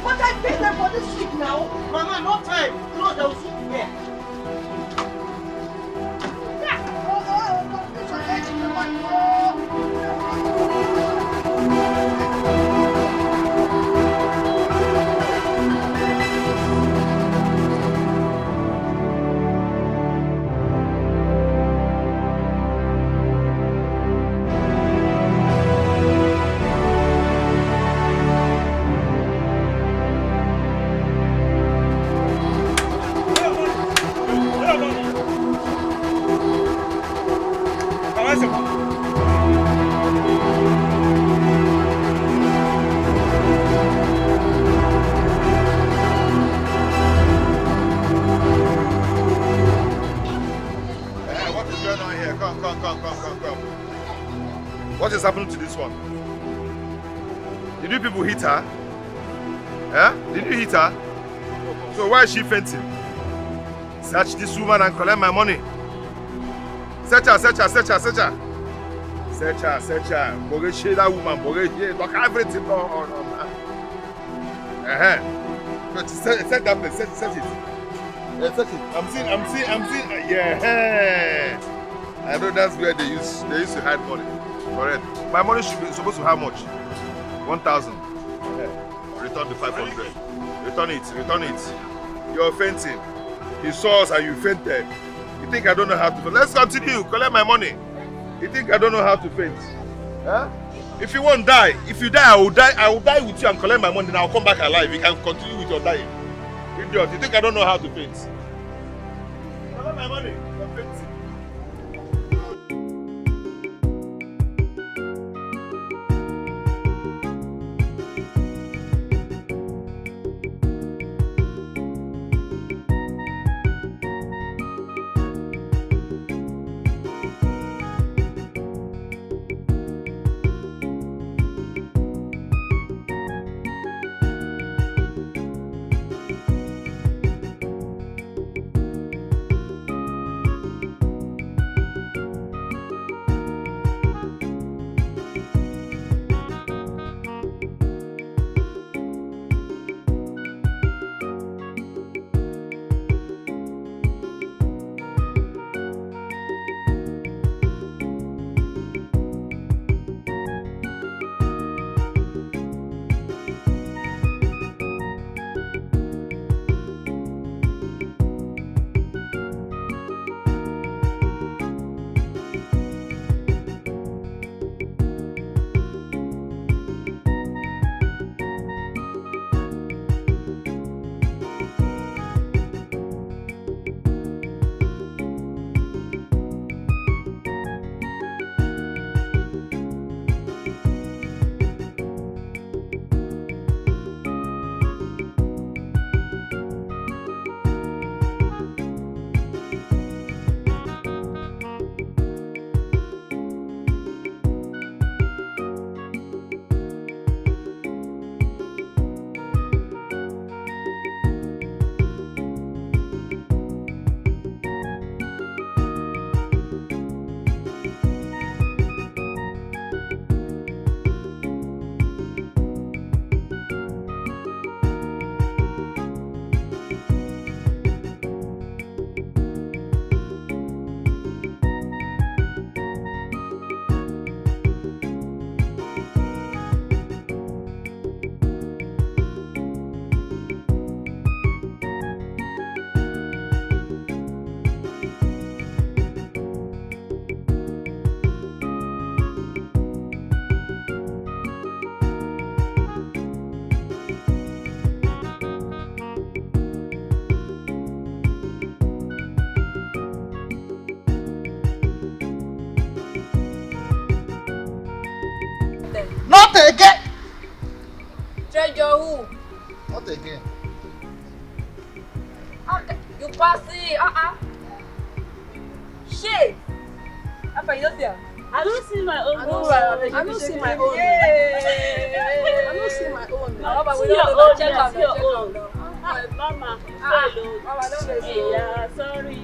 What I paid them for this week now? Mama, no time. No, they'll see me here. What is happening to this one? Did you people hit her? Eh? Did you hit her? So why is she fainting? Search this woman and collect my money. Search her, search her, search her, search her. Search her, search her. Bogeshi that woman, bogeshi. Look everything on her. Search that place, search it. Yeah, search it. I'm seeing. Yeah. I know that's where they used to hide money. Correct. My money should be supposed to have much? 1,000. Yeah. Return the 500. Return it. You're fainting. You saw us and you fainted. You think I don't know how to faint? Let's continue. Collect my money. You think I don't know how to faint? Huh? If you won't die, if you die, I will die with you and collect my money, then I'll come back alive. You can continue with your dying. Idiot. You think I don't know how to faint? Collect my money. I'm fainting. Not again! Treasure who? Not again. Okay. You pass it. Shit! Apa you there? I don't see my own. I don't see my own. I don't see my own. Mama, we See your don't own. check out See your your own. own. Mama, Mama, don't be so. yeah, sorry.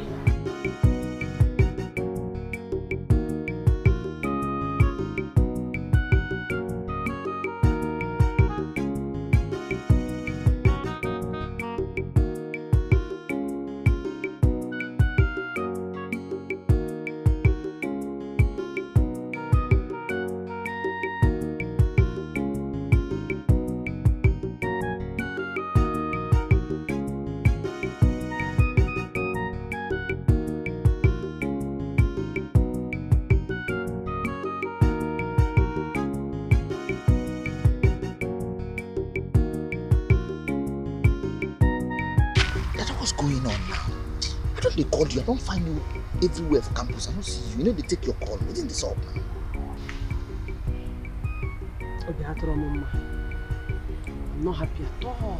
What's going on now? I don't they call you. I don't find you everywhere for campus. I don't see you. You know they take your call. What is this up now? I'm not happy at all.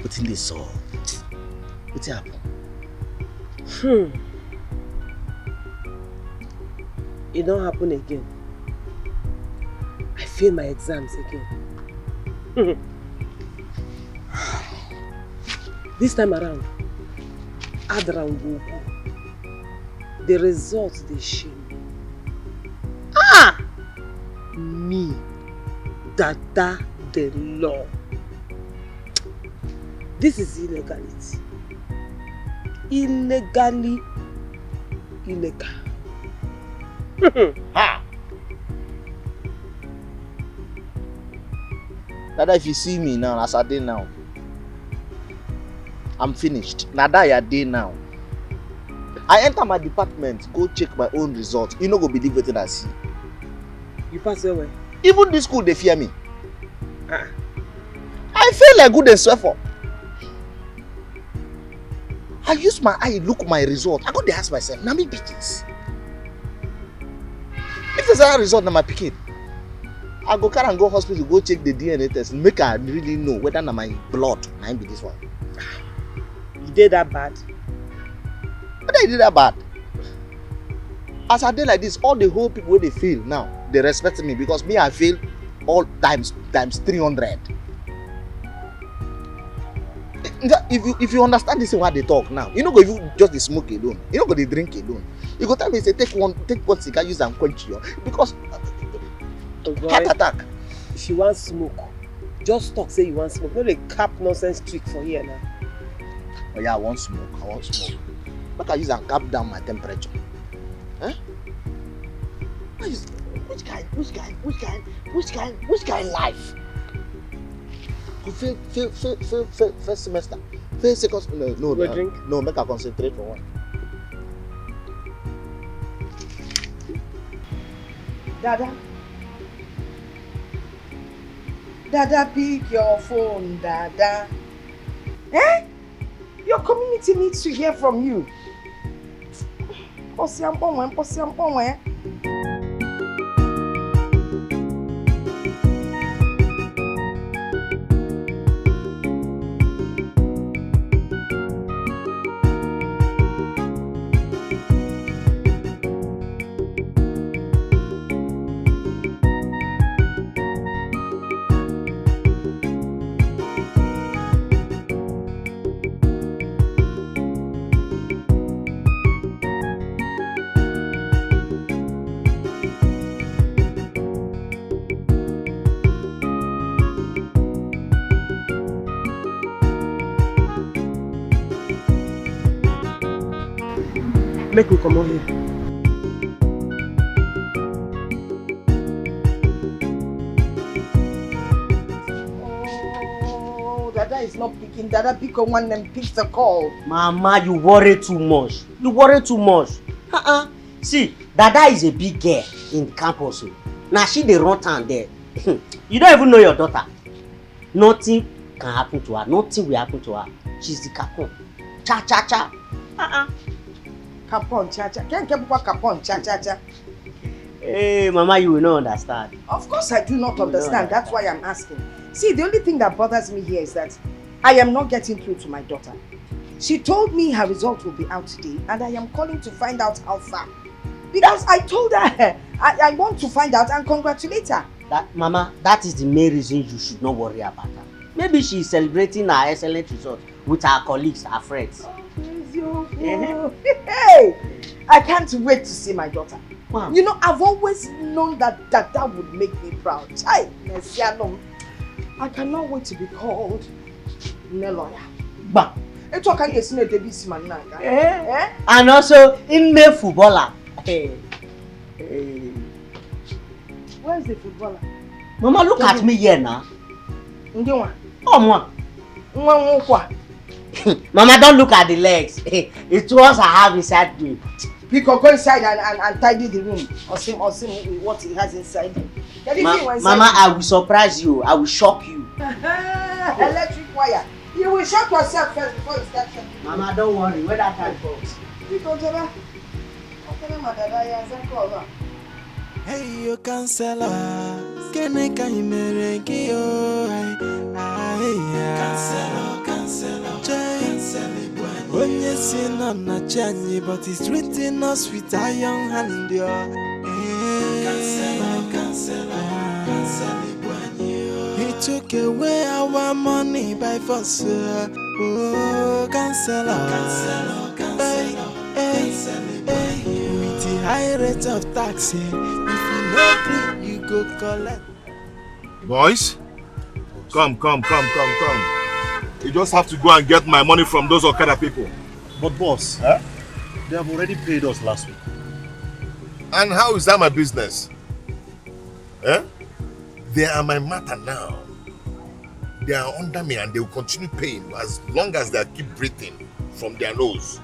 What's in this up? What's happened? It don't happen again. I fail my exams again. This time around, the results they shame me. Me, Dada the law. This is illegality. Illegal. Dada, if you see me now, as I did now, I'm finished. Nada, I did now. I enter my department, go check my own results. You know, go believe what I see. You pass your way. Even this school, they fear me. I feel like good and swear. I use my eye, look my result. I got to ask myself, now me be this. If there's a result, now my picking. I go carry and go hospital, go check the DNA test, make I really know whether na my blood na be this one. You did that bad? But I did that bad. As I did like this, all the whole people where they feel now, they respect me because me I feel all times 300. If you understand this what they talk now, you know go you just the smoke alone, you know go the drink alone. You go tell me say take one cigar, use and quench you because heart attack. If you want smoke, just talk say you want smoke. No, they cap nonsense trick for here now. Oh yeah, I want smoke. But I use and cap down my temperature. Huh? Which kind life? First semester. First second no. Drink? No, make I concentrate for one. Dada, pick your phone, Dada. Your community needs to hear from you. Make me come over here. Oh, Dada is not picking. Dada pick on one and pick the call. Mama, you worry too much. See, Dada is a big girl in campus. Now she dey run town there. You don't even know your daughter. Nothing can happen to her. Nothing will happen to her. She's the capon. Cha. Capon, cha-cha. Can't get capon, cha-cha. Hey, Mama, you will not understand. Of course I do not understand. That's why I'm asking. See, the only thing that bothers me here is that I am not getting through to my daughter. She told me her result will be out today and I am calling to find out how far. Because I told her I want to find out and congratulate her. Mama, that is the main reason you should not worry about her. Maybe she is celebrating her excellent result with her colleagues, her friends. Hey, I can't wait to see my daughter. Wow. You know, I've always known that would make me proud. I cannot wait to be called Neloya. Bah. And also in the footballer. Hey. Where is the footballer? Mama, look at me here now. Oh, Mama, don't look at the legs. It was I have inside me. He could go inside and tidy the room or see what he has inside. Mama, I will surprise you. I will shock you. Electric wire. You will shock yourself first before you start shocking. Mama, don't worry. Where that time comes. Hey, you cancel. Can I merengue yo? Cancel. When you see on a change, but it's written us with a young hand. Cancel. He took away our money by force. Oh, cancel. With the high rate of taxi, if you no agree, you go collect. Boys, come. You just have to go and get my money from those Okada people. But boss, they have already paid us last week. And how is that my business? They are my matter now. They are under me and they will continue paying as long as they keep breathing from their nose.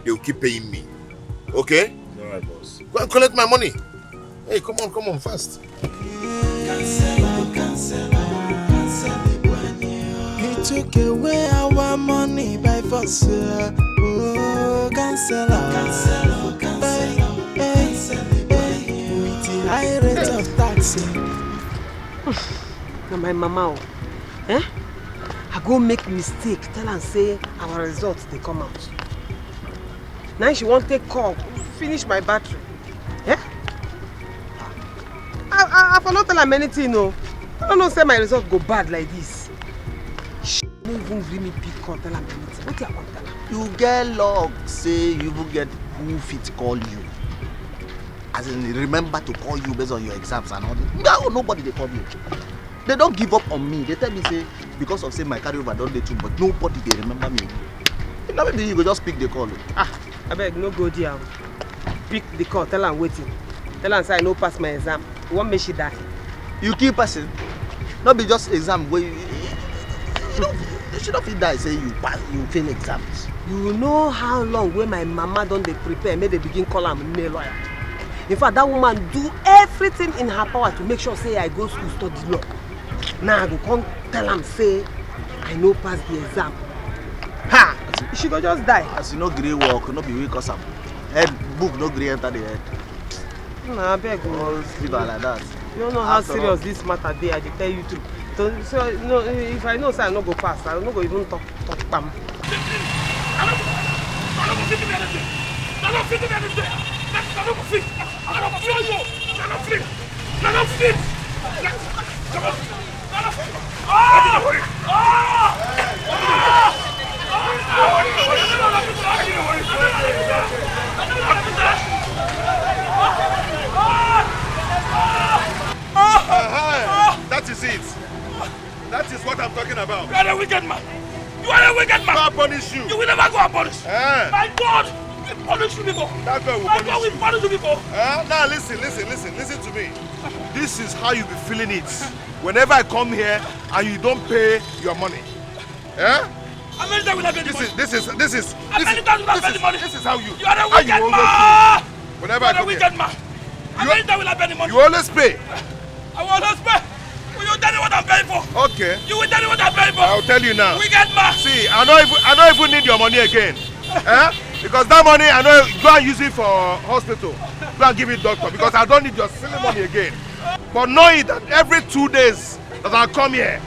They will keep paying me. Okay? Alright, boss. Go and collect my money. Hey, come on, fast. Cancel. He took away our money by force. Oh, cancel. With the high rate of taxi. Now my mama, I go make mistake, tell and say our results they come out. Now she won't take call, finish my battery. I for not tell her anything, no. I don't know say my result go bad like this. She don't even give me pick call, tell her anything. What you want tell her? You get luck, say you will get who fit call you. As in, remember to call you based on your exams and all that. No, nobody they call you. They don't give up on me. They tell me say because of say my carryover don't they too, but nobody they remember me. Now maybe you go just pick the call. I beg no go there. Pick the call, tell her I'm waiting. Tell her say I no pass my exam. You want me she die? You keep passing. Not be just exam where you should not fit die say you pass, you fail exams. You know how long when my mama don't they prepare, make they begin call am a lawyer. In fact, that woman do everything in her power to make sure say I go school study law. Now I go come tell am say I no pass the exam. Ha! She go just die. As you know grey walk, no be weak or something. Head book no grey enter the head. Nah, I beg. All fever like that. You don't know how serious this matter dey. I dey tell you too. So no, if I know say I no go pass, I no go even talk bam. That is it. That is what I'm talking about. You are a wicked man. You are a wicked man. God punish you. You will never go unpunished. My God will punish you people. That God will My punish God will punish you people. Now listen to me. This is how you be feeling it. Whenever I come here and you don't pay your money. How many times will I pay the money? This is How many times will I pay the money? This is how you. You are a wicked man. Whenever You I are a come wicked here. man. How many times will I pay the money? You always pay. I will always pay. Will you tell me what I'm paying for? Okay. You will tell me what I'm paying for. I'll tell you now. Wicked man. See, I don't even need your money again. Because that money, I know, go and use it for hospital. Go and give it doctor. Because I don't need your silly money again. But knowing that every 2 days that I come here,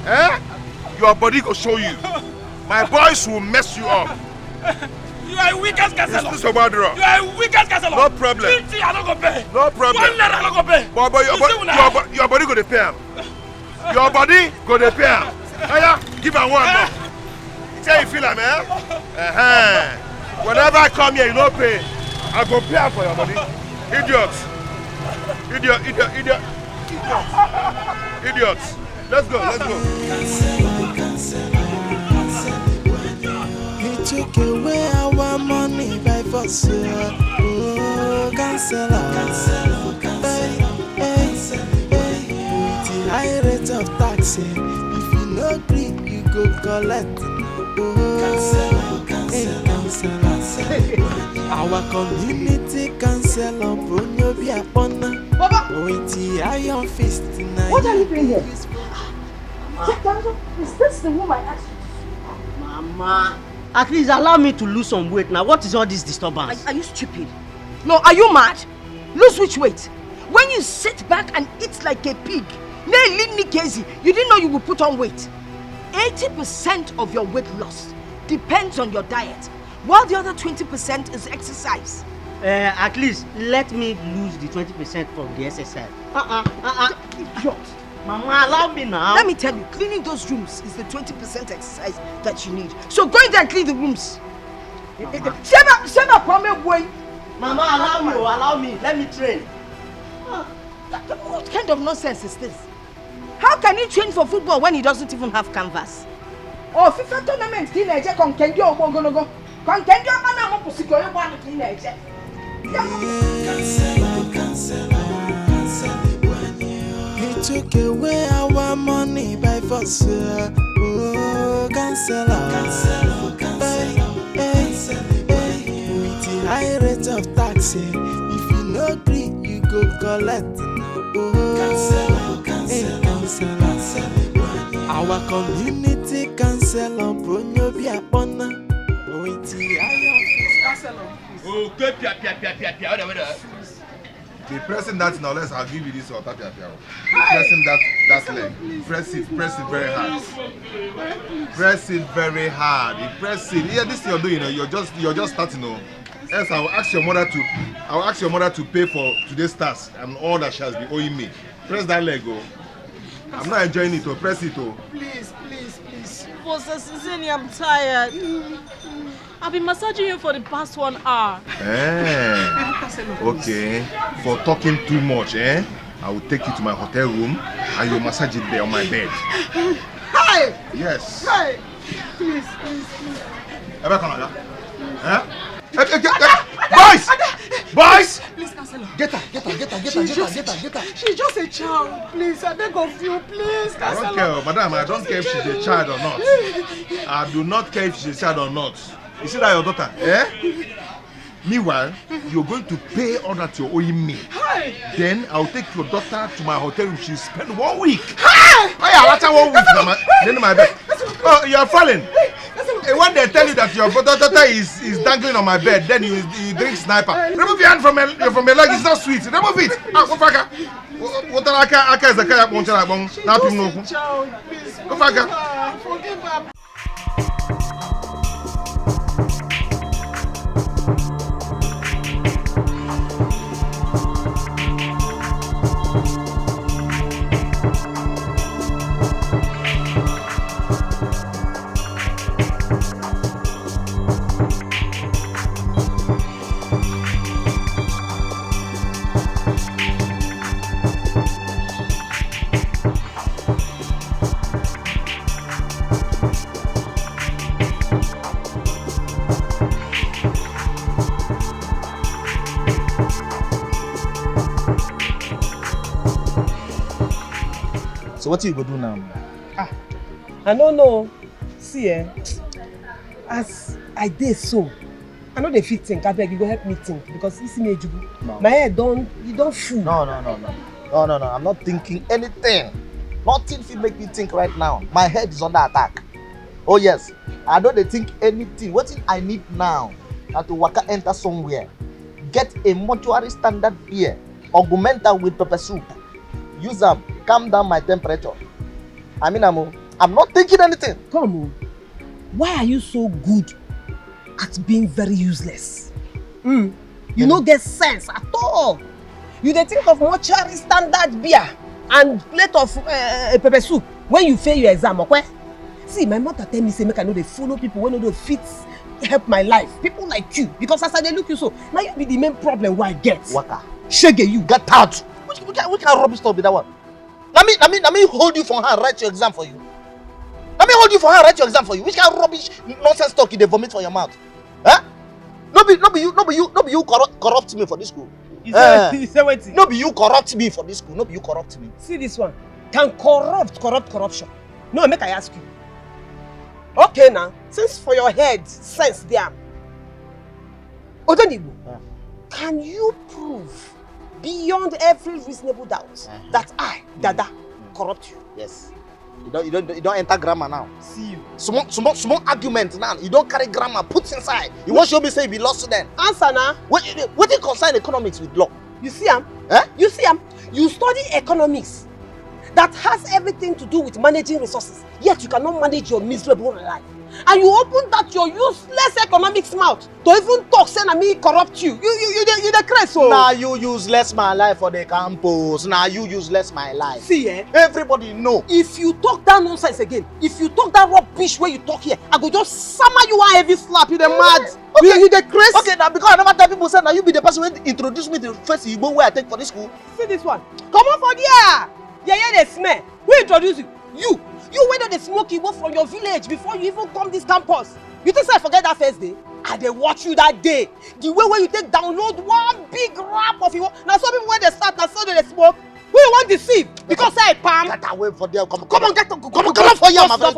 your body will show you. My boys will mess you up. You are a wicked castle. This is a bad rock. You are a wicked castle. No problem. 50 I don't go pay. No problem. 1 naira I don't go pay. But your body go to pay am. Your body go to pay am. Give am one more. Say you feel am, Whenever I come here, you no pay. I go pay am for your money. Idiot. Let's go. He took away our money by force. Oh, cancel. With the high rate of taxi, if you no agree, you go collect. Oh, cancel. Our community council of Bruno Baba, iron fist tonight. What are you doing here? Is this the room I asked you? Mama, at least allow me to lose some weight now. What is all this disturbance? Are you stupid? No, are you mad? Lose which weight? When you sit back and eat like a pig, you didn't know you would put on weight. 80% of your weight loss depends on your diet, while the other 20% is exercise. At least let me lose the 20% from the exercise. Idiot. Mama, allow me now. Let me tell you, cleaning those rooms is the 20% exercise that you need. So go in there and clean the rooms. Mama, allow me. Let me train. What kind of nonsense is this? How can he train for football when he doesn't even have canvas? Oh, FIFA tournament, teenager, conkendio, ogonogo. Conkendio, mana mo pusiko, you want to teenager. Cancel. He took away our money by force. Oh, cancel. With the high rate of tax, if you no agree, you go collect. Oh, cancel. Our community cancel on Bruno Biapona. With the high cancel. Oh, good, pia. Be pressing that now. I'll give you this water, pia. Pressing that leg. Press it very hard. Press it very hard. You press it. Yeah, this you're doing. You're just starting. Else I'll ask your mother to pay for today's task and all that she has been owing me. Press that leg, oh. I'm not enjoying it, oh. Press it, oh. Please. Boss, I'm tired. I've been massaging you for the past 1 hour. Okay. For talking too much, I will take you to my hotel room and you'll massage it there on my bed. Hi! Yes. Hi! Please. Boys! Please cancel her. Get her. She's just a child. Please, I beg of you. Please cancel her. I don't care, madam. I don't care if she's a child or not. I do not care if she's a child or not. You see that your daughter? Meanwhile, you're going to pay all that you're owing me. Hi! Then I'll take your daughter to my hotel room. She'll spend 1 week. Hi! Oh, yeah, 1 week. Then my bed. Oh, you're falling. When they tell you that your daughter is dangling on my bed, then you drink sniper. Remove your hand from your leg. It's not sweet. Remove it. Forgive her. So what you go do now? I don't know. See, as I did so, I know they fit think. I beg you go help me think because it's me, No. My head don't fool. No. I'm not thinking anything. Nothing will make me think right now. My head is under attack. Oh yes, I don't think anything. What I need now? I to waka enter somewhere, get a mortuary standard beer, augment that with pepper soup. Use them, calm down my temperature. I mean, I'm not thinking anything. Come on. Why are you so good at being very useless? You don't get sense at all. You dey think of mortuary standard beer and plate of pepper soup when you fail your exam, okay? See, my mother tell me say make I know they follow people when no fit help my life. People like you, because as I dey look you so, now you be the main problem why I get. Waka. Shege you. Get out. Which kind rubbish stuff be that one? Let me hold you for hand, write your exam for you. Which kind of rubbish nonsense talk you dey vomit for your mouth? Huh? No be you corrupt me for this school. You say what? No be you corrupt me for this school. No be you corrupt me. See this one. Can corruption? No, make I ask you. Okay now, since for your head sense there, Odonibu, can you prove beyond every reasonable doubt that I, Dada, corrupt you? Yes. You don't enter grammar now. See you. Small argument now. You don't carry grammar, put inside. You want to show me say you be lost student. Answer now. What you concern economics with law? You see am? You see am? You study economics that has everything to do with managing resources, yet you cannot manage your miserable life. And you open that your useless economics mouth to even talk say na me corrupt you. You the crazy. So now you useless my life for the campus. Now you useless my life. See everybody know. If you talk that nonsense again, if you talk that rubbish where you talk here, I go just summer you one heavy slap. You the mad. Okay. You the crazy. Okay, now because I never tell people say now you be the person who introduce me to the first Igbo where I take for this school. See this one. Come on for there. Yeah, they smell. Who introduce you? You went on the smoke Igbo from your village before you even come this campus. You think I forget that first day? I dey watch you that day. The way where you take download one big rap of Igbo. Now some people when they start, now so they smoke. Who you want to deceive? Because I palm. Get away for there. Come on, come on for here, my friend.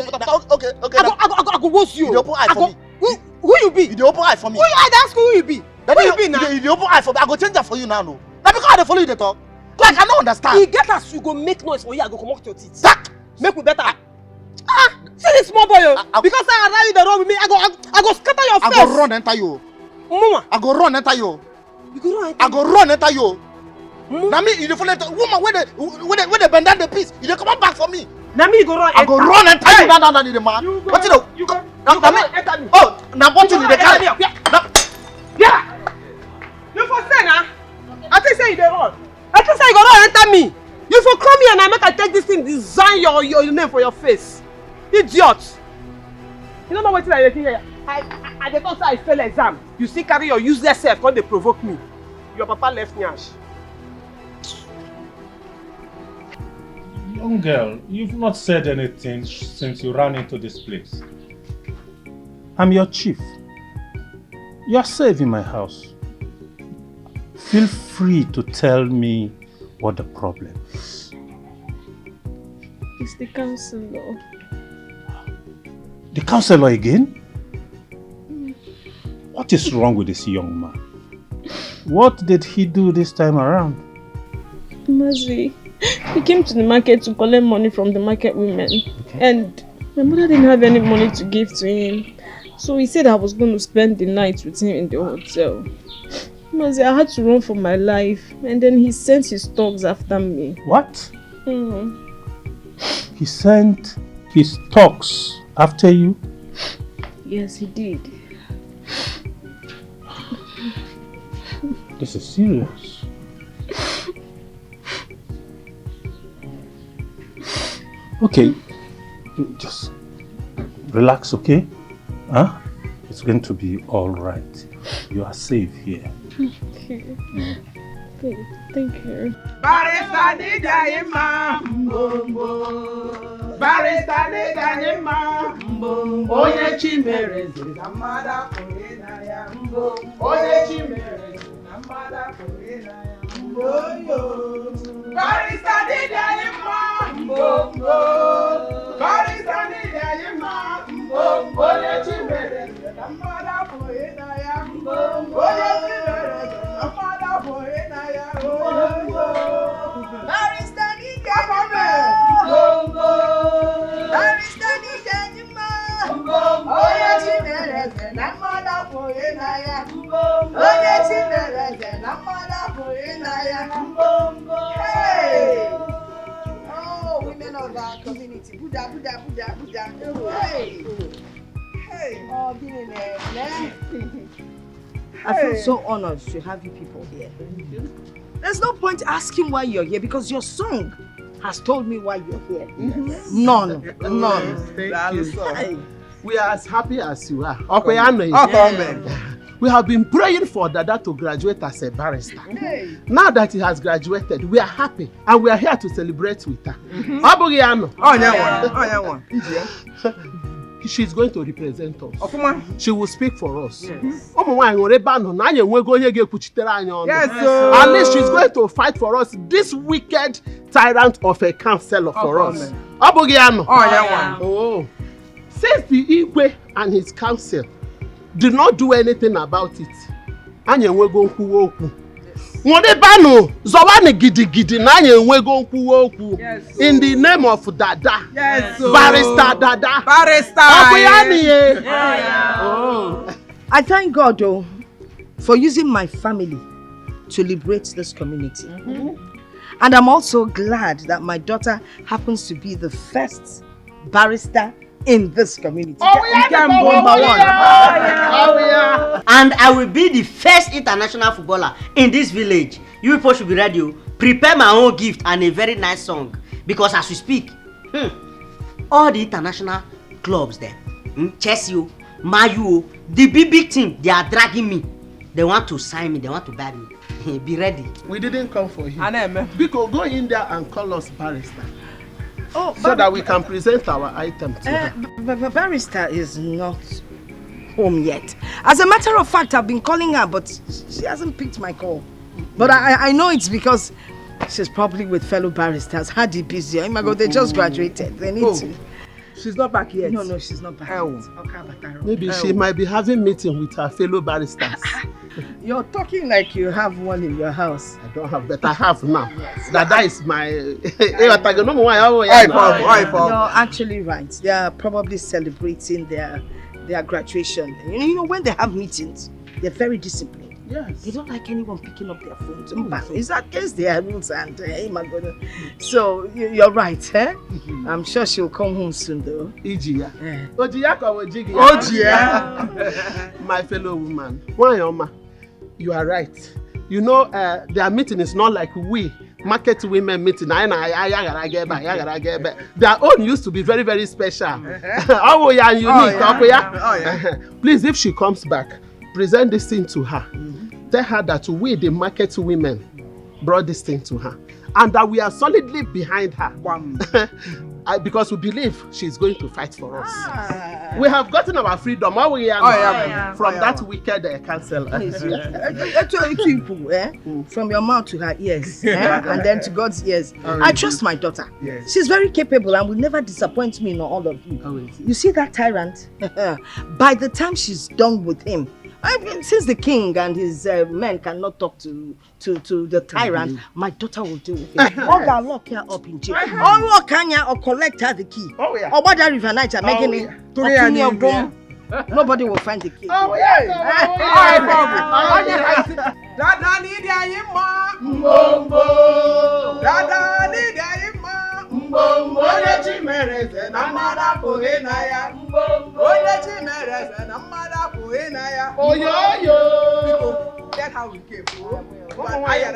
Okay. I go roast you. You open eye for me. Who you be? You the open eye for me. Who you ask who you be? Who you be now? You the open eye for me. I go change that for you now. No. Now because I dey follow you the talk. Like I don't understand. You get us, you go make noise for you. I go come out your teeth. Make we better. See this small boy, because I allow you the wrong with me, I go scatter your face. I go run enter you. Mama. I go run enter you. You go run enter. I go run enter you. Now me, you the follow woman when they bend down the piece, you dey come back for me. Now me you go run. I go run enter you. No, the man. What you go? Enter me. Oh, now what you need the car? Yeah. You for say na? I think say you dey run. I think say you go run enter me. You for come here and I make I take this thing, design your name for your face. Idiot. You don't know what I think here. I dey talk say I fail exam. You still carry your useless self when they provoke me. Your papa left me ash. Young girl, you've not said anything since you ran into this place. I'm your chief. You're safe in my house. Feel free to tell me what the problem is. It's the counselor. The counselor again? What is wrong with this young man? What did he do this time around? Mazi, he came to the market to collect money from the market women. Okay. And my mother didn't have any money to give to him. So he said I was going to spend the night with him in the hotel. Mazi, I had to run for my life. And then he sent his thugs after me. What? He sent his thugs after you? Yes, he did. This is serious. Okay, just relax, okay? Huh? It's going to be all right. You are safe here. Okay. Okay, thank you. Barista Nidayima Mbombo. Barista Nidayima Mbombo. Oye Chimereze Namada Korena ya Mbombo. Oye Chimereze Namada Korena ya Mbombo. Barista Nidayima Mbombo. Barista Nidayima Mbombo. Oye Chimereze Namada Korena ya Mbombo. Oye Chimereze Namada Korena ya Mbombo. Barista Nidayima Mbombo. Barista Nidayima Mbombo. Oye Chimereze Namada Korena ya Mbombo. Oye Chimereze Namada Korena ya Mbombo. Hey! Oh, women of our community. Buddha. Hey! Hey! Oh, I feel so honored to have you people here. There's no point asking why you're here because your song has told me why you're here. Yes. None. Thank you. We are as happy as you are. We have been praying for Dada to graduate as a barrister. Hey. Now that he has graduated, we are happy and we are here to celebrate with her. She's going to represent us. She will speak for us. Yes. At least she's going to fight for us, this wicked tyrant of a counselor for us. Oh. Since the Igwe and his council did not do anything about it, anyị enwego nkwuwa okwu. Nwodebanu zọwani gidigidi na anyị enwego nkwuwa okwu. In the name of Dada. Yes. Barrister Dada. Barrister. I thank God though for using my family to liberate this community. And I'm also glad that my daughter happens to be the first barrister in this community. And I will be the first international footballer in this village. You people should be ready. Prepare my own gift and a very nice song. Because as we speak, all the international clubs there, Chelsea, Mayu, the big team, they are dragging me. They want to sign me, they want to buy me. Be ready. We didn't come for you. Because go in there and call us barrister. Oh, so that we can present our item to her. Barrister is not home yet. As a matter of fact, I've been calling her, but she hasn't picked my call. But I know it's because she's probably with fellow barristers. Hardy busy. Oh my God, they just graduated. They need to. She's not back yet. No, she's not back yet. Maybe she might be having meeting with her fellow barristers. You're talking like you have one in your house. I don't have, but I have now. Yes. That is my... You're actually right. They are probably celebrating their graduation. You know, when they have meetings, they're very disciplined. Yes. They don't like anyone picking up their phones. It's against their rules and my God. So you're right, eh? I'm sure she'll come home soon though. Ijia. My fellow woman. Wanyoma, you are right. You know, their meeting is not like we market women meeting. Their own used to be very, very special. Unique. Please, if she comes back, present this thing to her. Tell her that we, the market women, brought this thing to her. And that we are solidly behind her. Because we believe she's going to fight for us. We have gotten our freedom. From that wicked counselor. From your mouth to her ears. And then to God's ears. I trust my daughter. Yes. She's very capable and will never disappoint me in all of you. You see that tyrant? By the time she's done with him, since the king and his men cannot talk to the tyrant, my daughter will deal with him. Or they'll lock her up in jail. Or lock her or collect her the key. Or what that river night are making it. Nobody will find the key. Dada need a mbombo. Dada need a mbombo. Oye chimereze na mada poena ya mbombo. Oye chimereze na mada poena ya. Oyo. That's how we came. Amen.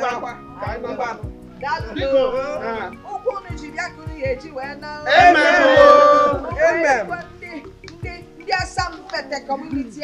There's some better community.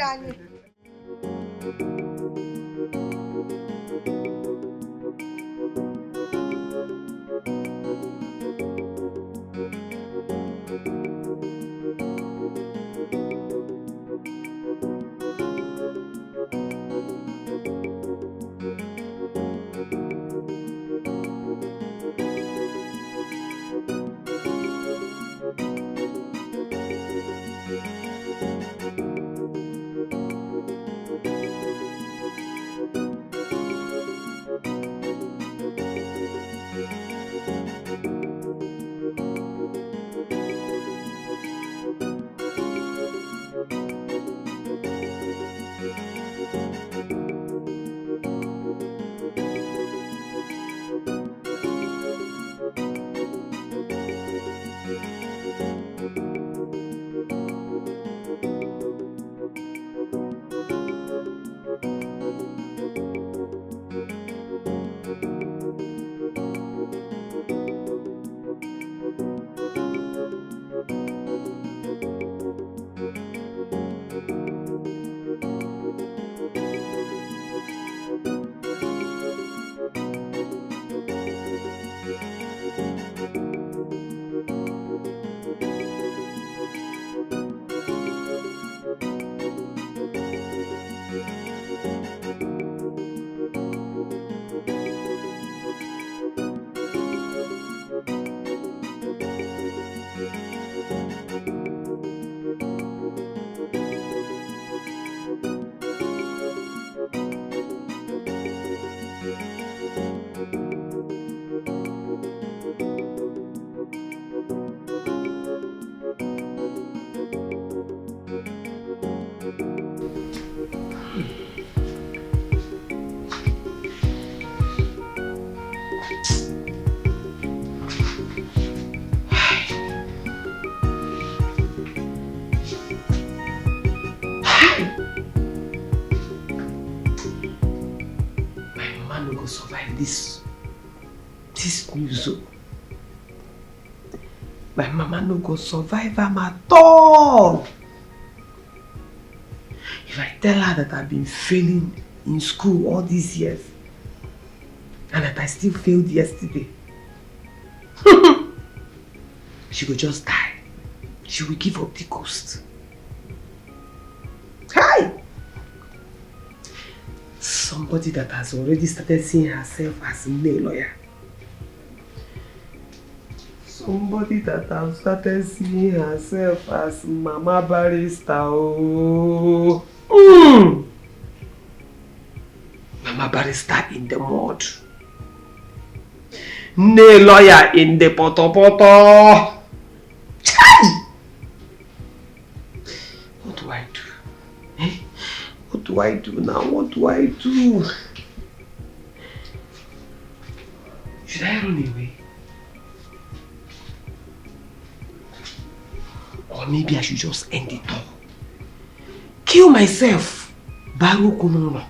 mama no go survive this news. My mama no go survive am at all. If I tell her that I've been failing in school all these years and that I still failed yesterday, she will just die. She will give up the ghost. Hi! Somebody that has already started seeing herself as a male lawyer. Somebody that has started seeing herself as mama barrister. Oh. Mama barrister in the mud. Ne lawyer in the poto. What do I do? Eh? What do I do now? What do I do? Should I run away? Or maybe I should just end it all. Kill myself. Baru kunono.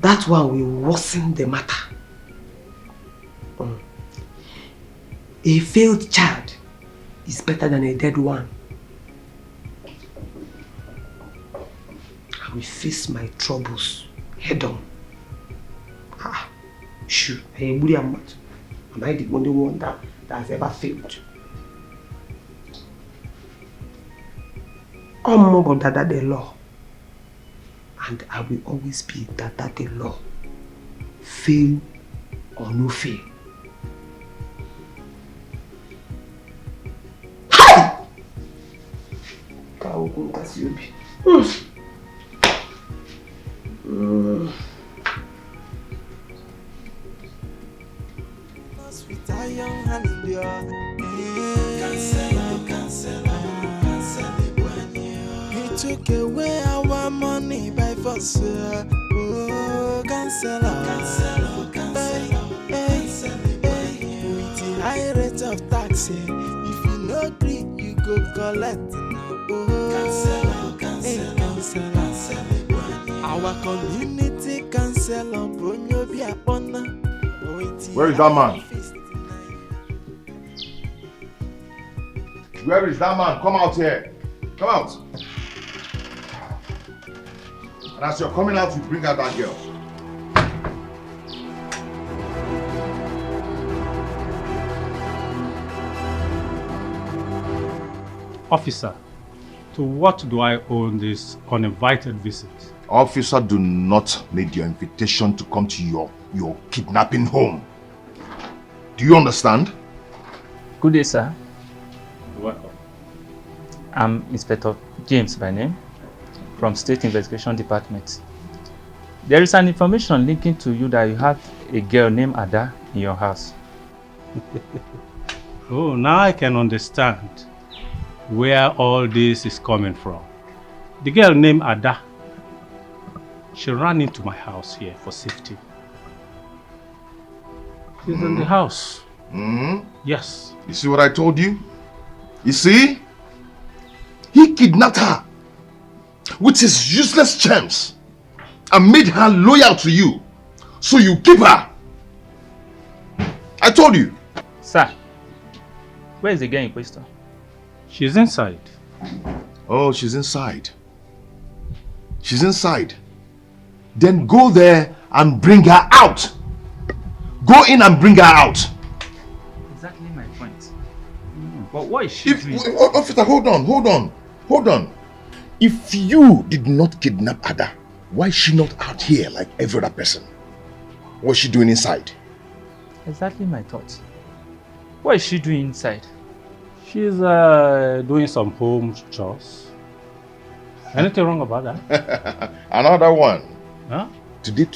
That one will worsen the matter. A failed child is better than a dead one. I will face my troubles head on. Sure, am I the only one that has ever failed? I'm more Dada the law. And I will always be Dada the law. Fail or no fail. Hi! Sweet iron hand, cancel. He took away our money by force. Oh, cancel. With the high rate of tax, if you no agree, you go collect. Cancel. Our community cancel on Bonyo Biapona. Where is that man? Where is that man? Come out here. Come out. And as you're coming out, you bring out that girl. Officer, to what do I owe this uninvited visit? Officer, do not need your invitation to come to your kidnapping home. Do you understand? Good day, sir. Welcome. I'm Inspector James by name, from State Investigation Department. There is an information linking to you that you have a girl named Ada in your house. Oh, now I can understand where all this is coming from. The girl named Ada, she ran into my house here for safety. She's in the house. Yes. You see what I told you? You see? He kidnapped her with his useless charms and made her loyal to you. So you keep her. I told you. Sir, where is the girl in question? She's inside. Oh, she's inside. She's inside. Then go there and bring her out. Go in and bring her out. Exactly my point. But what is she doing? Officer, hold on. If you did not kidnap Ada, why is she not out here like every other person? What's she doing inside? Exactly my thoughts. What is she doing inside? She's doing some home chores. Anything wrong about that? Another one. Huh? Today,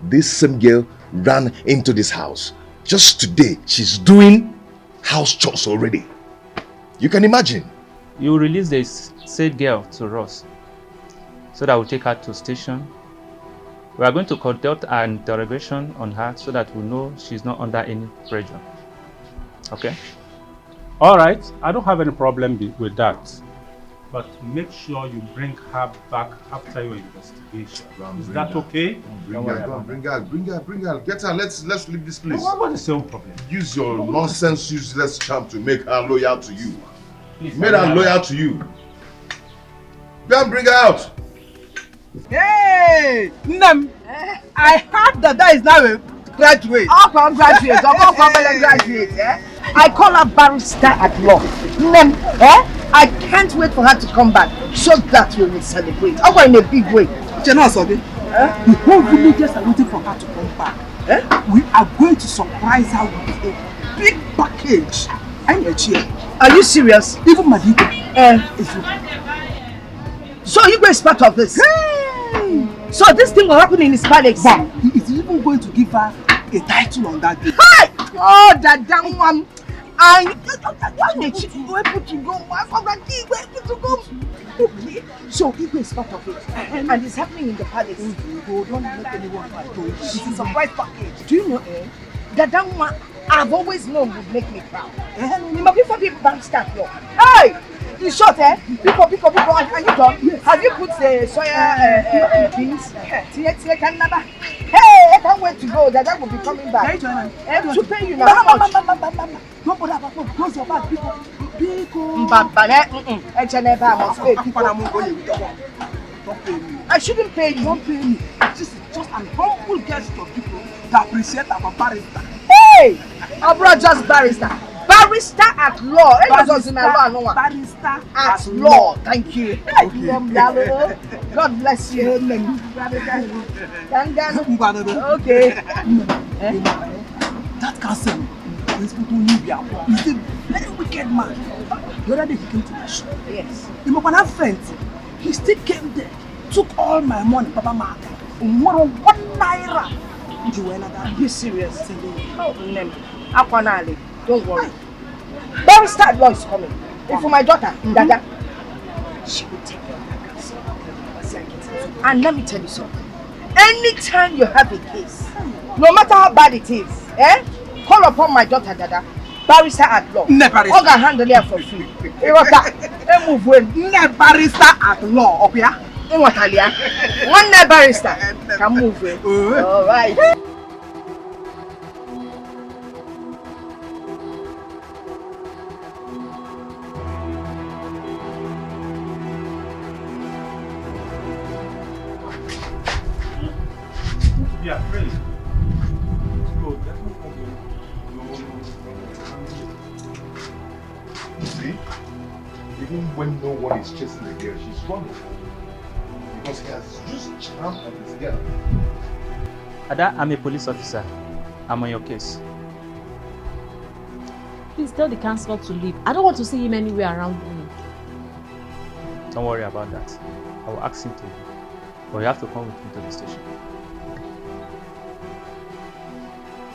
this same girl ran into this house. Just today, she's doing house chores already. You can imagine. You release this said girl to us so that we'll take her to station. We are going to conduct an interrogation on her so that we know she's not under any pressure. Okay? All right, I don't have any problem with that. but make sure you bring her back after your investigation. Is that okay? Bring her. Get her. Let's leave this place. What is your problem? Use your nonsense, useless charm to make her loyal to you. Please, made her loyal to you. Go and bring her out. Hey, Nam, I heard that is now a graduate. Graduate. I call her barrister at law. Nem, I can't wait for her to come back so that we will celebrate. In a big way. The whole villagers are waiting for her to come back. We are going to surprise her with a big package. I'm a cheer. Are you serious? Even Madiko. So you is part of this? Hey! So this thing will happen in his palace? But he is even going to give her a title on that day. Hey! Oh, that damn one! I'm able to go. Okay. So Igwe is part of it. And it's happening in the palace. Oh, don't let anyone know. It's a surprise package. Do you know, that damn one I've always known would make me proud. Before people don't start, no. Hey! In short, people, and you done? Yes. Have you put the soya beans? Hey, I can't wait to go. That will be coming back. To pay you now. Don't bother about it. Close your bag, people. I shouldn't pay you. Don't pay me. This is just an humble gesture of people that appreciate our barrister. Hey! Abroad just barrister. Barrister at law. Barrister at law. Thank you. Okay. God bless you. Okay. That cousin is a very wicked man. The other day he came to my shop. Yes. He was a friend. He still came there, took all my money, Papa Mark, and one naira. Are you serious? Oh, Akwanale, don't worry. Barrister at law is coming. And for my daughter, Dada, she will take care of that cousin. And let me tell you something. Anytime you have a case, no matter how bad it is, call upon my daughter, Dada. Barrister at law. Barrister. All can handle it for free. Barrister at law, okay? One barrister can move it. All right. Yeah, really. See? Even when no one is chasing the girl, she's running. Because he has used charm on this girl. Ada, I'm a police officer. I'm on your case. Please tell the counselor to leave. I don't want to see him anywhere around me. Don't worry about that. I will ask him to leave. But you have to come with me to the station.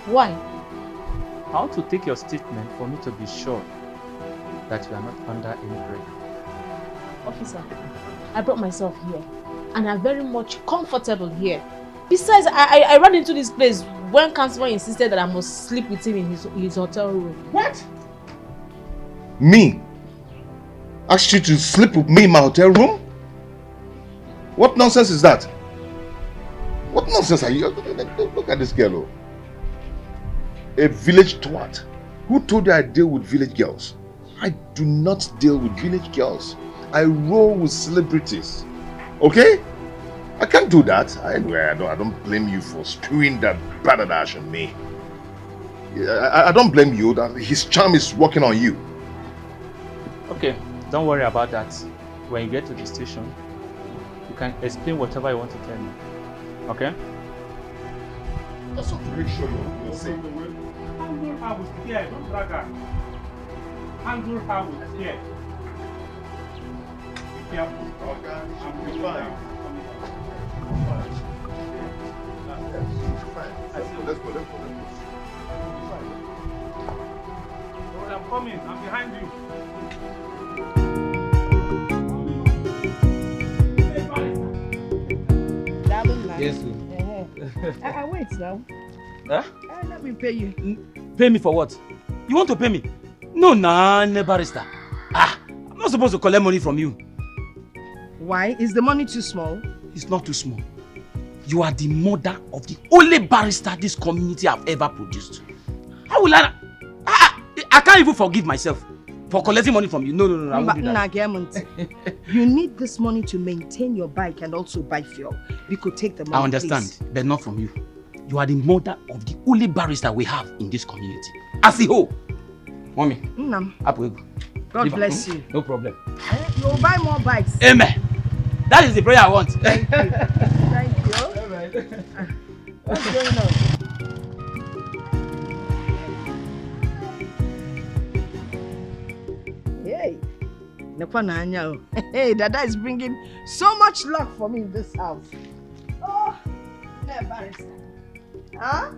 Why? I want to take your statement for me to be sure that you are not under any break. Officer, I brought myself here and I'm very much comfortable here. Besides, I ran into this place when Counselor insisted that I must sleep with him in his hotel room. What? Me? Asked you to sleep with me in my hotel room? What nonsense is that? What nonsense are you? Look at this girl. Oh. A village twat. Who told you I deal with village girls? I do not deal with village girls. I roll with celebrities. Okay? I can't do that. I don't blame you for spewing that badadash on me. I don't blame you. That his charm is working on you. Okay, don't worry about that. When you get to the station, you can explain whatever you want to tell me. Okay? Just to make sure you're safe. Handle her with care, don't drag her. Handle her with care. Be careful. Okay, I'm be fine. Let's go. I'm coming. I'm behind you. Yes, I wait now. Huh? Let me pay you. Pay me for what? You want to pay me? No, barrister. I'm not supposed to collect money from you. Why? Is the money too small? It's not too small. You are the mother of the only barrister this community have ever produced. How will I can't even forgive myself for collecting money from you. No, I won't do that. You need this money to maintain your bike and also buy fuel. We could take the money, I understand, please. but not from you. You are the mother of the only barrister we have in this community. As a whole. Mommy. God bless you. No problem. You'll buy more bikes. Amen. That is the prayer I want. Thank you. Thank you. What's going on? Hey. Hey, Dada is bringing so much luck for me in this house. Oh, barrister. Huh?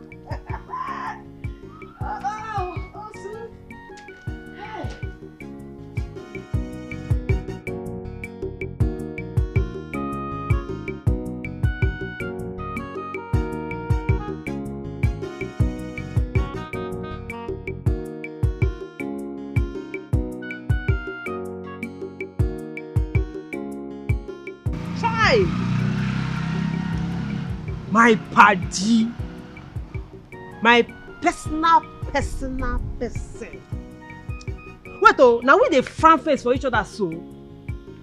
Oh, sir. Hey. My party, my personal person. Wait, oh, now we dey front face for each other so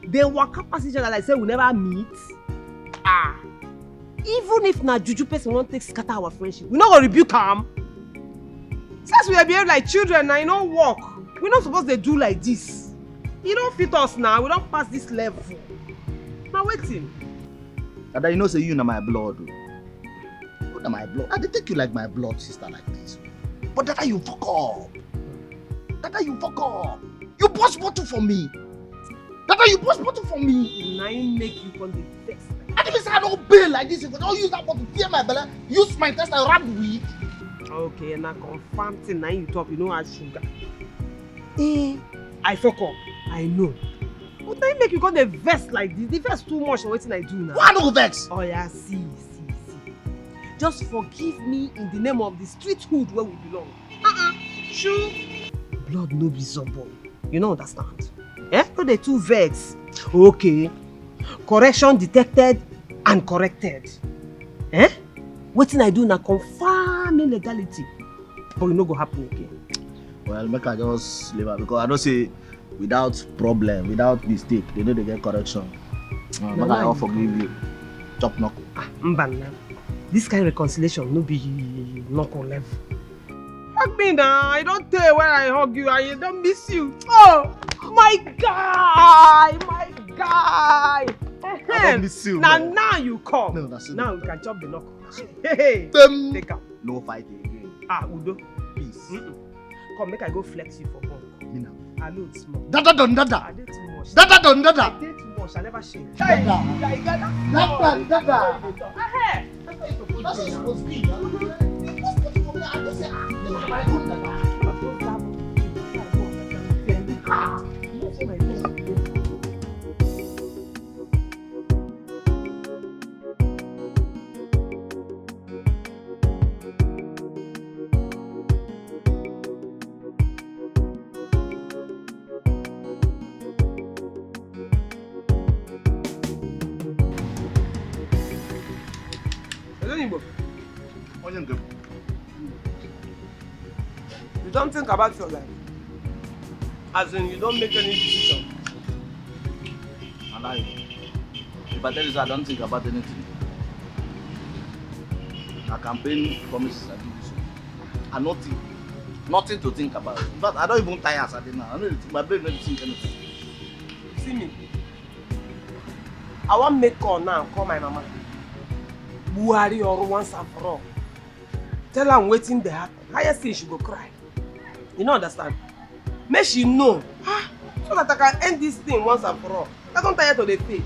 they walk up past each other like say we never meet. Even if na juju person won't take scatter our friendship, we not gonna rebuke am. Since we behave like children now, you don't walk. We not supposed to do like this. You don't fit us now. We don't pass this level. Now waiting. Dada, you know say you na my blood. You na my blood. I dey take you like my blood sister like this. But Dada, you fuck up. Dada, you fuck up. You burst bottle for me. Dada, you burst bottle for me. Now you make you come the vex. I didn't say I don't bail like this. If I don't use that bottle to tear my belly, use my test and rub weed. Okay, now confirm thing now you talk, you know add sugar. I fuck up. I know. But now you make you come the vex like this. The vex too much for what I do now. Why no vex? Oh yeah, see. Just forgive me in the name of the streethood where we belong. Sure. Blood no be zobo. You don't understand? No, they too vex. Okay. Correction detected and corrected. What I do now confirm illegality. But it no go happen again. Well, make I just leave her because I don't say without problem, without mistake, they know they get correction. But I will forgive you. Chop knuckle. Mbana. This kind of reconciliation no be knuckle level. Hug me now. I don't tell when I hug you. I don't miss you. Oh, my guy. I don't miss you. Now you come. No, that's it. Now we can chop the knuckle. Hey, take out. No fight again. Udo. Peace. Come, make I go flex you for bunk. Me now. I know it's small. Dada don dada. I did too much. Dada don dada. I did too much. I never shake. Dada. Dada. That's supposed to be. You're supposed to be. I just say, my own dada. You don't think about your life. As in, you don't make any decision. I lie. If I tell you so, I don't think about anything. My campaign promises I do this. And nothing to think about. In fact, I don't even tire as I did now. My brain doesn't think anything. See me. I want to make call now and call my mama. Buhari or once and for all. Tell her I'm waiting to happen. Highest thing she go cry. You don't understand? Make she know. So that I can end this thing once and for all. I don't tire to the fake.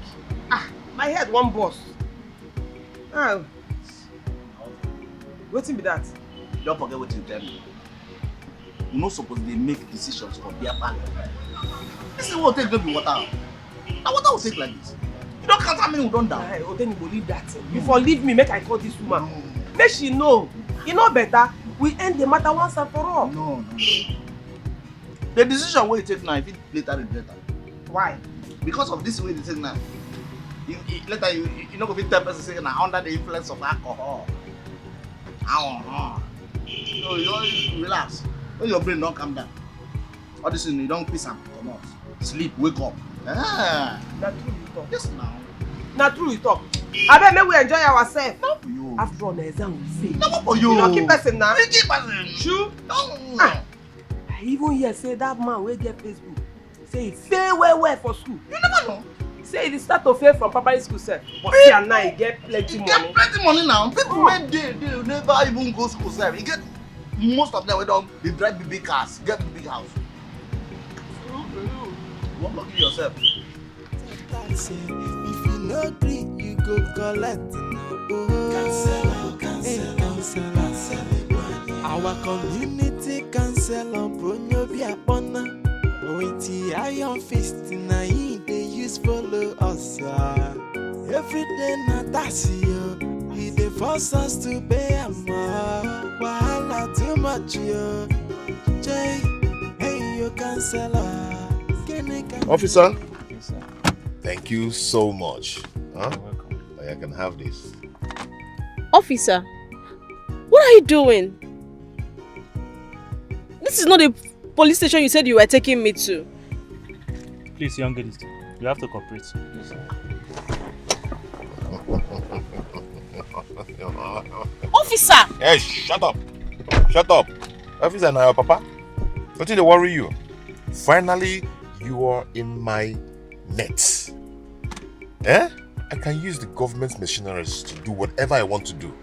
My head one boss. Waiting be that. Don't forget what you tell me. You're not supposed to make decisions for beer parlor. This is what will take baby water. Now water will take like this. You don't count how many who don't die. Oh, then you believe that. Before leave me, make I call this woman. Make she know. You know better. We end the matter once and for all. No. The decision wey you take now, if it later regret am. Why? Because of this way you take now. Later you not going to tell person saying I'm under the influence of alcohol. No, you always relax. When your brain don't calm down. All this thing you don't piss and come out. Sleep, wake up. That's true you talk. Yes now. That's true you talk. I bet we enjoy ourselves. Not for you. After all, the exam we say. Not for you. You don't keep person now. You keep person. True. No. I even hear say that man will get Facebook. Say he fail well for school. You never know. Say he start to fail from primary school sef. But see and now he get plenty money. Get plenty money now. People wey they never even go school sef. You get most of them wey don dey drive big cars, get big house. You wan lucky yourself. If you no agree, you go collect. Cancel. Our community cancel on Bronobia Bona. Ointi iron fist na him they use follow us. Every day na that's you. He dey force us to pay am. Wahala too much yo. Jay, hey you cancel. Officer. Yes, sir. Thank you so much. Huh? You're welcome. I can have this. Officer, what are you doing? This is not the police station you said you were taking me to. Please, young ladies, you have to cooperate. Yes, sir. Officer! Hey, shut up. Shut up. Officer, now your papa. Don't they worry you. Finally, you are in my net. Eh? I can use the government's machineries to do whatever I want to do.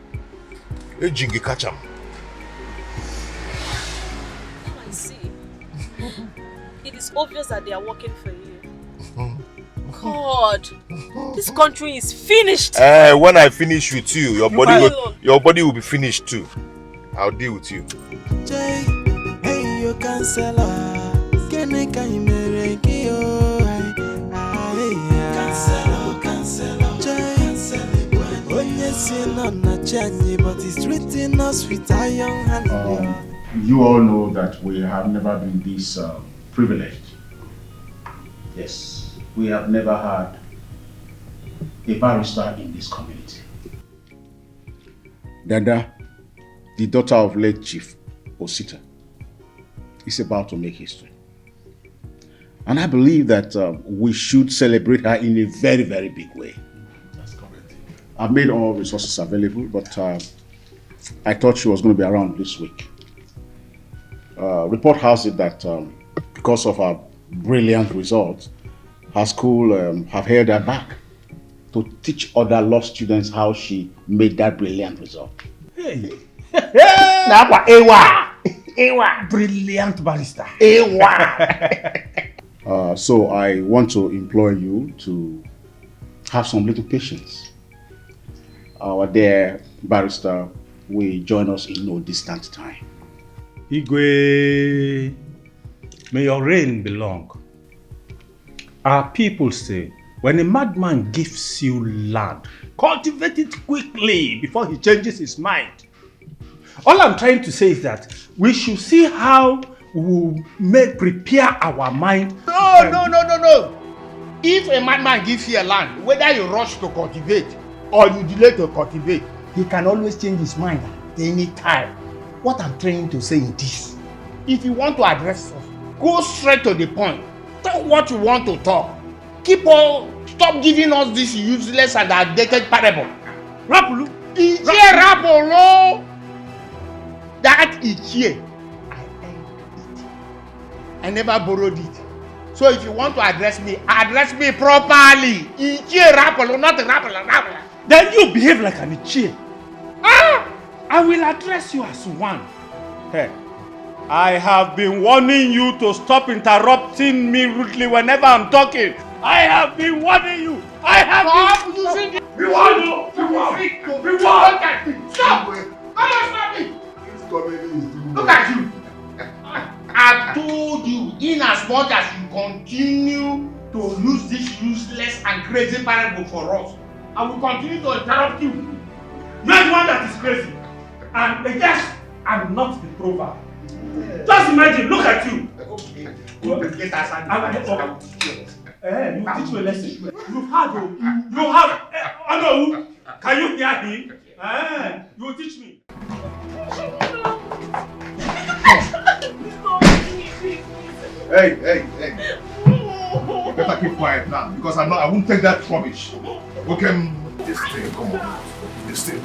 Hey, Jingy, catch him. I see. It is obvious that they are working for you. God, this country is finished. When I finish with you, your body will be finished too. I'll deal with you. Jay, hey you cancel. But it's treating us with iron hand. You all know that we have never been this privileged. Yes, we have never had a barrister in this community. Dada, the daughter of late Chief Osita, is about to make history. And I believe that we should celebrate her in a very, very big way. That's correct. I've made all resources available, but I thought she was going to be around this week. Report has it that because of her brilliant results, her school have held her back to teach other law students how she made that brilliant result. Hey! Ewa! Brilliant barrister. So I want to implore you to have some little patience. Our dear barrister will join us in no distant time. Igwe, may your reign be long. Our people say, when a madman gives you land, cultivate it quickly before he changes his mind. All I'm trying to say is that we should see how we may prepare our mind. No. If a madman gives you a land, whether you rush to cultivate or you delay to cultivate, he can always change his mind at any time. What I'm trying to say is this. If you want to address us, go straight to the point. Talk what you want to talk. Stop giving us this useless and outdated parable. Rapulu! Rapolo! That Ichie, I earned it. I never borrowed it. So if you want to address me properly. Ichie Rapolo, not Rapolo. Then you behave like an Ichie. I will address you as one. Hey, I have been warning you to stop interrupting me rudely whenever I'm talking. I have been warning you. Stop using it. We warn you. Stop! Come on, stop it. Look at you. I told you, in as much as you continue to use this useless and crazy parable for us, I will continue to interrupt you. You're the one that is crazy. And yes, I'm not the proverb. Just imagine, look at you. Okay. You teach me a lesson. You have. Hello. Can you hear him? You teach me. Hey. You better keep quiet now because I won't take that rubbish. Okay, this thing, come on. This thing.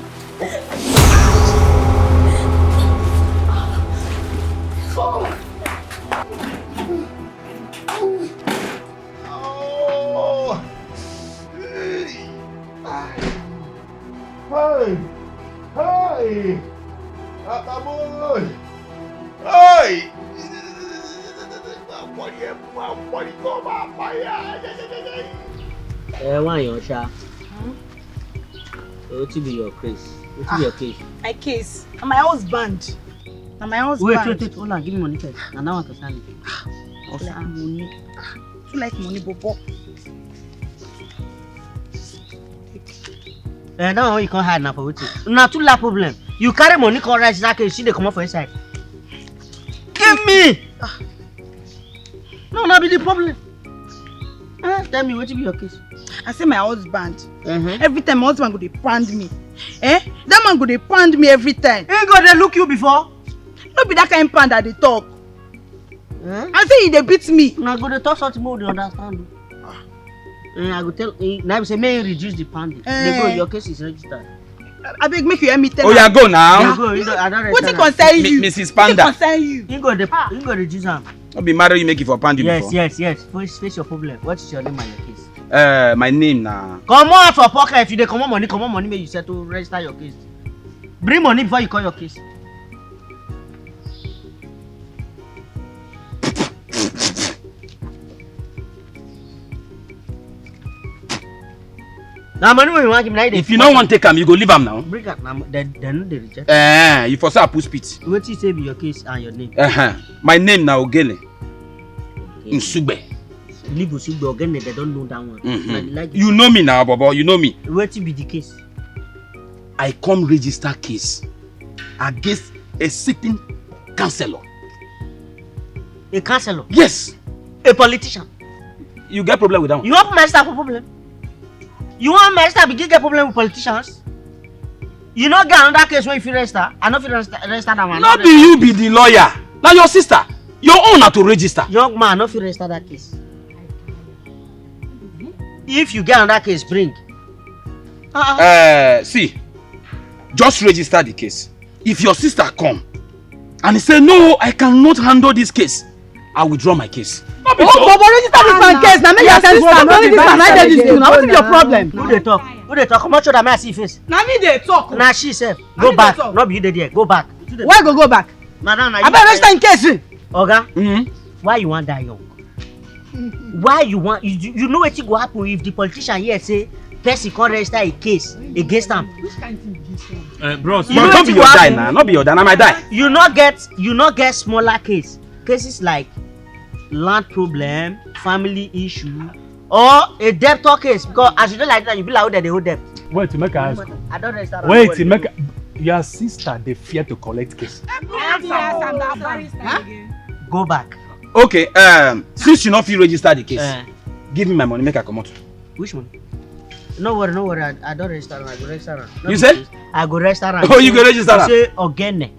Hey! Boy! Hey! Why your sha? What be your case? What be your case? My case. And my husband. And my husband. Wait, hold on, give me money first. And now I can stand it. Also, money. You like money, Bobo? Now you can't hide now for what? Now two la problem. You carry money, come right that case, she dey come up for inside. Give me! No, be the problem. Tell me, what be your case? I say my husband. Every time my husband go dey pound me. That man go dey pound me every time. He go dey look you before? No be that kind of pound that they talk. I say he dey beat me. Now go dey talk something more, they understand. I go tell now say may reduce the pounding. They go, your case is registered. I beg make you hear me tell. Oh, yeah, go now. Go, I don't what it concern you? Mrs. Panda. What it concern you? You go reduce am. Don't be married, you make it for pound before. Yes. Face your problem. What is your name and your case? My name now. Come out for pocket. If you dey come on money, make you settle register your case. Bring money before you call your case. Now money we want him now. If you don't want to take him, you go leave him now. Bring up now. Then they reject. You for say I put spit. What you say be your case and your name? My name now Ogene. Nsugbe. Leave Nsugbe Ogene. They don't know that one. Like you know me now, Bobo. You know me. What be the case? I come register case against a sitting councillor. A councillor? Yes. A politician. You get problem with that one? You want my staff for problem? You want my staff begin get problem with politicians? You not get another case where if you register, I not register that one. Not be you be the lawyer. Now your sister, your own are to register. Young man, not register that case. If you get another case, bring. See, just register the case. If your sister come and he say no, I cannot handle this case, I withdraw my case. But register this man case. Now make your sister not this man. I this you. Now what is your problem? Who they talk? Come on, show that me I see face. Now me they talk. Now she said, go back. Not be you there. Go back. Why go back? Madam, I better register in case. Oga, why you want that young? Why you want? You know what will happen if the politician here say person can't register a case against them? Which kind of thing is this? Bros, you not be your die now. Not be your die. Now my die. You not get smaller cases like land problem, family issue, or a debtor case. Because as you don't like that, you be like that they hold debt. Wait to make a I don't register. Wait to make your sister they fear to collect case. Go back. Okay, since you not feel register the case, give me my money, make I come out. Which one? No worry, I don't register. I go register. You say? I go register. Oh, you go register? Say Ogene.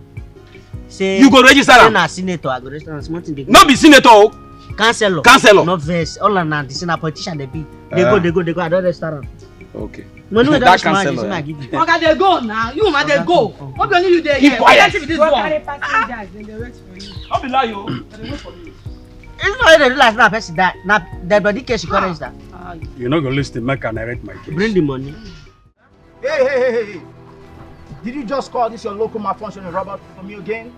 Say you go register? Say na senator, I go register. Not be senator. Councillor. Not verse. All and the senator politician they be. They go. I don't register. Okay. No, that councillor. Okay, they go now. You man, they go. What do you do there? Keep quiet. This one. They wait for you. I'll be lie you. They wait for you. It's not they do like that person that. Now that body case you can register. You're not gonna listen to make and narrate my case. Bring the money. Hey. Did you just call this your local malfunctioning robot for me again?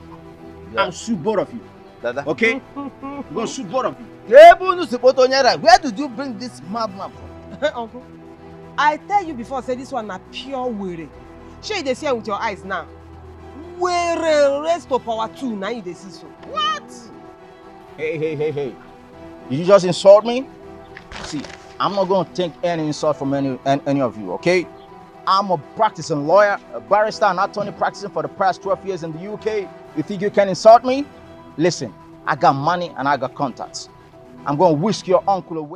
Yeah. I'll shoot both of you. Dada. Okay? I'm gonna shoot both of you. Where did you bring this madman from? Uncle, I tell you before, say this one na pure were. Shey you dey see am with your eyes now. Were raised to power 2 now you dey see so. What? Hey. Did you just insult me? See, I'm not gonna take any insult from any of you, okay? I'm a practicing lawyer, a barrister, and attorney practicing for the past 12 years in the UK. You think you can insult me? Listen, I got money and I got contacts. I'm gonna whisk your uncle away.